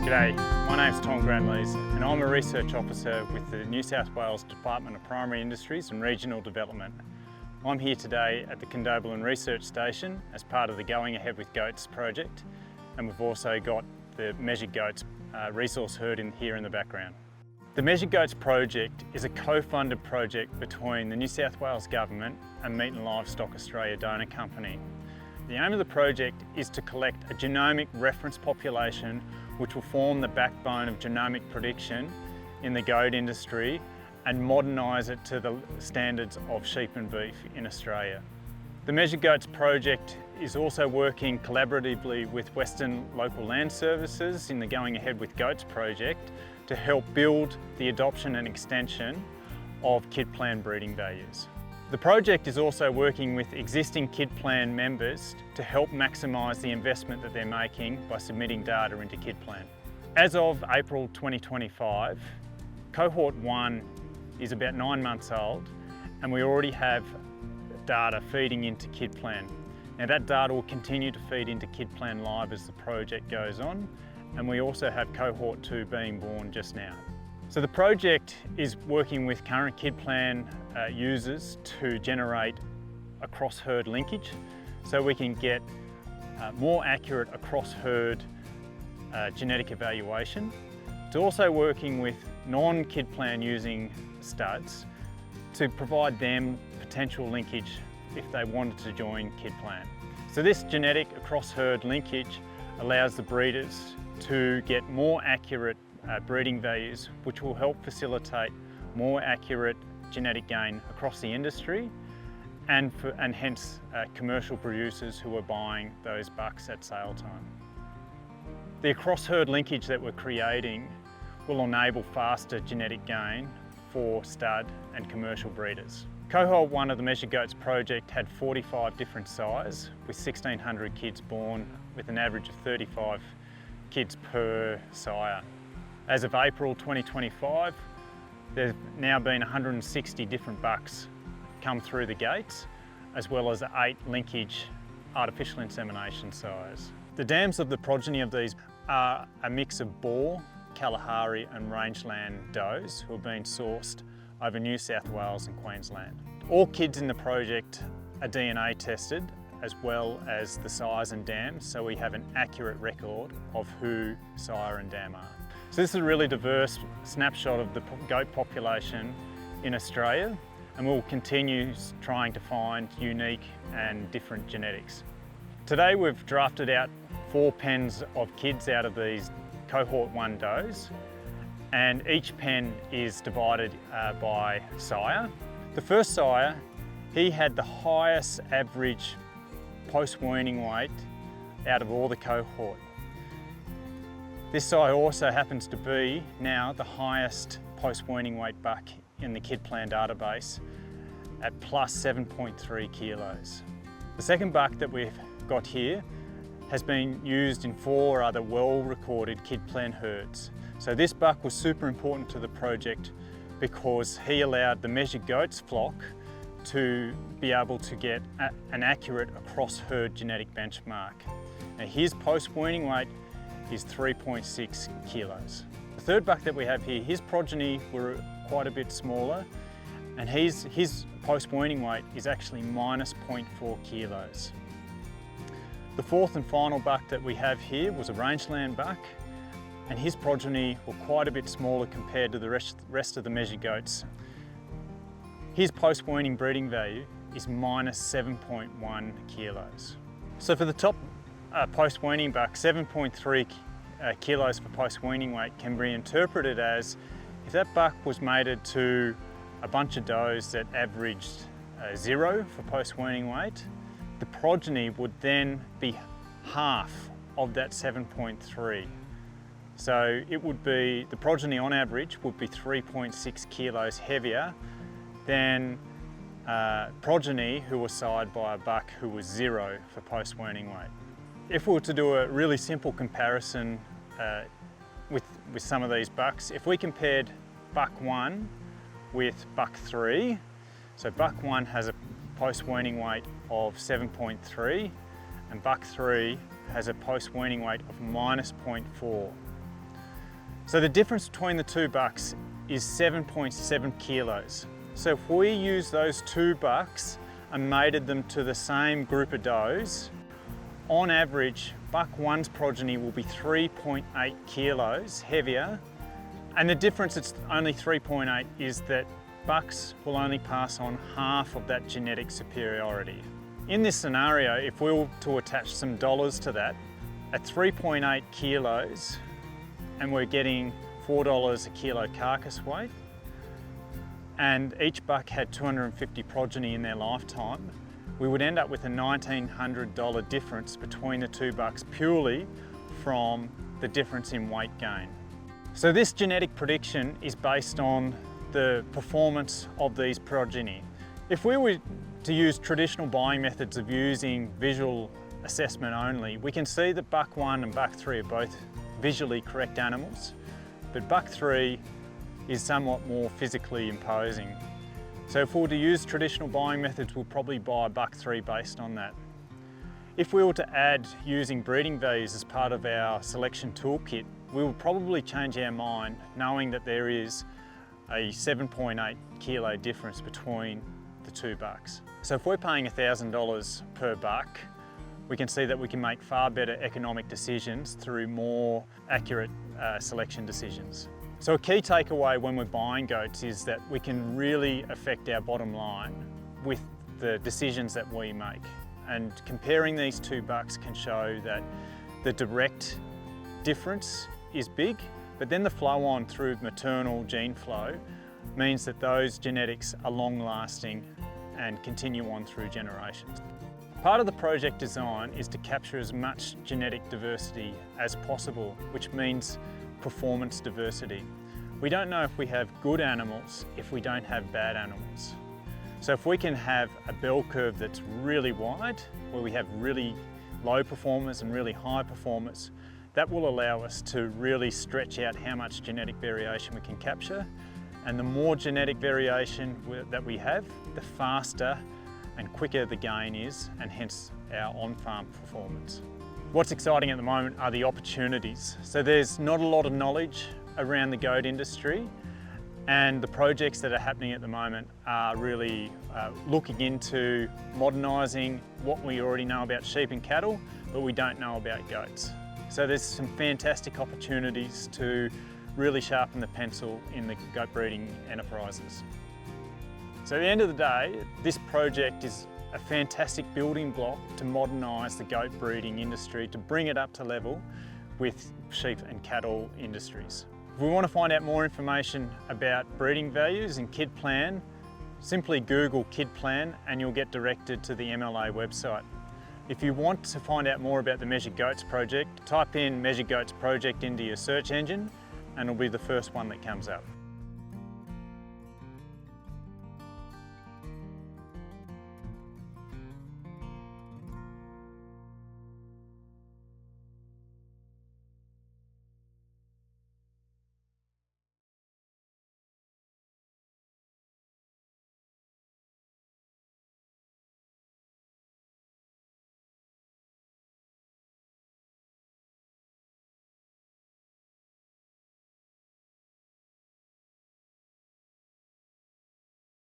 G'day, my name's Tom Granlees and I'm a Research Officer with the New South Wales Department of Primary Industries and Regional Development. I'm here today at the KIDPLAN Research Station as part of the Going Ahead with Goats project, and we've also got the Measured Goats resource herd here in the background. The Measured Goats project is a co-funded project between the New South Wales Government and Meat and Livestock Australia Donor Company. The aim of the project is to collect a genomic reference population which will form the backbone of genomic prediction in the goat industry and modernise it to the standards of sheep and beef in Australia. The Measured Goats project is also working collaboratively with Western Local Land Services in the Going Ahead with Goats project to help build the adoption and extension of KIDPLAN breeding values. The project is also working with existing KIDPLAN members to help maximise the investment that they're making by submitting data into KIDPLAN. As of April 2025, Cohort 1 is about 9 months old and we already have data feeding into KIDPLAN. Now that data will continue to feed into KIDPLAN Live as the project goes on, and we also have Cohort 2 being born just now. So the project is working with current KIDPLAN users to generate a cross-herd linkage so we can get more accurate across-herd genetic evaluation. It's also working with non-KIDPLAN using studs to provide them potential linkage if they wanted to join KIDPLAN. So this genetic across-herd linkage allows the breeders to get more accurate breeding values, which will help facilitate more accurate genetic gain across the industry and hence commercial producers who are buying those bucks at sale time. The cross-herd linkage that we're creating will enable faster genetic gain for stud and commercial breeders. Cohort 1 of the Measured Goats project had 45 different sires with 1,600 kids born with an average of 35 kids per sire. As of April 2025, there's now been 160 different bucks come through the gates, as well as 8 linkage artificial insemination sires. The dams of the progeny of these are a mix of boar, Kalahari and rangeland does who have been sourced over New South Wales and Queensland. All kids in the project are DNA tested, as well as the sires and dams, so we have an accurate record of who sire and dam are. So this is a really diverse snapshot of the goat population in Australia, and we'll continue trying to find unique and different genetics. Today we've drafted out 4 pens of kids out of these Cohort 1 does, and each pen is divided by sire. The first sire, he had the highest average post-weaning weight out of all the cohort. This sire also happens to be now the highest post-weaning weight buck in the KIDPLAN database at plus 7.3 kilos. The second buck that we've got here has been used in 4 other well-recorded KIDPLAN herds. So this buck was super important to the project because he allowed the Measured Goats flock to be able to get an accurate across-herd genetic benchmark. Now his post-weaning weight is 3.6 kilos. The third buck that we have here, his progeny were quite a bit smaller, and his post-weaning weight is actually minus 0.4 kilos. The fourth and final buck that we have here was a rangeland buck, and his progeny were quite a bit smaller compared to the rest of the Measured Goats. His post-weaning breeding value is minus 7.1 kilos. So for the top post-weaning buck, 7.3 kilos for post-weaning weight can be interpreted as if that buck was mated to a bunch of does that averaged 0 for post-weaning weight, the progeny would then be half of that 7.3. So it would be, the progeny on average would be 3.6 kilos heavier than progeny who were sired by a buck who was 0 for post-weaning weight. If we were to do a really simple comparison with some of these bucks, if we compared buck 1 with buck 3, so buck 1 has a post-weaning weight of 7.3 and buck 3 has a post-weaning weight of minus 0.4. So the difference between the two bucks is 7.7 kilos. So if we use those two bucks and mated them to the same group of does, on average, buck one's progeny will be 3.8 kilos heavier. And the difference, it's only 3.8, is that bucks will only pass on half of that genetic superiority. In this scenario, if we were to attach some dollars to that, at 3.8 kilos, and we're getting $4 a kilo carcass weight, and each buck had 250 progeny in their lifetime, we would end up with a $1,900 difference between the two bucks purely from the difference in weight gain. So this genetic prediction is based on the performance of these progeny. If we were to use traditional buying methods of using visual assessment only, we can see that buck one and buck three are both visually correct animals, but buck three is somewhat more physically imposing. So if we were to use traditional buying methods, we'll probably buy buck three based on that. If we were to add using breeding values as part of our selection toolkit, we will probably change our mind knowing that there is a 7.8 kilo difference between the two bucks. So if we're paying $1,000 per buck, we can see that we can make far better economic decisions through more accurate selection decisions. So a key takeaway when we're buying goats is that we can really affect our bottom line with the decisions that we make. And comparing these two bucks can show that the direct difference is big, but then the flow on through maternal gene flow means that those genetics are long lasting and continue on through generations. Part of the project design is to capture as much genetic diversity as possible, which means performance diversity. We don't know if we have good animals if we don't have bad animals. So if we can have a bell curve that's really wide, where we have really low performers and really high performers, that will allow us to really stretch out how much genetic variation we can capture. And the more genetic variation that we have, the faster and quicker the gain is, and hence our on-farm performance. What's exciting at the moment are the opportunities. So there's not a lot of knowledge around the goat industry, and the projects that are happening at the moment are really looking into modernising what we already know about sheep and cattle, but we don't know about goats. So there's some fantastic opportunities to really sharpen the pencil in the goat breeding enterprises. So at the end of the day, this project is a fantastic building block to modernise the goat breeding industry, to bring it up to level with sheep and cattle industries. If we want to find out more information about breeding values and KIDPLAN, simply Google KIDPLAN and you'll get directed to the MLA website. If you want to find out more about the Measured Goats project, type in Measured Goats project into your search engine and it'll be the first one that comes up.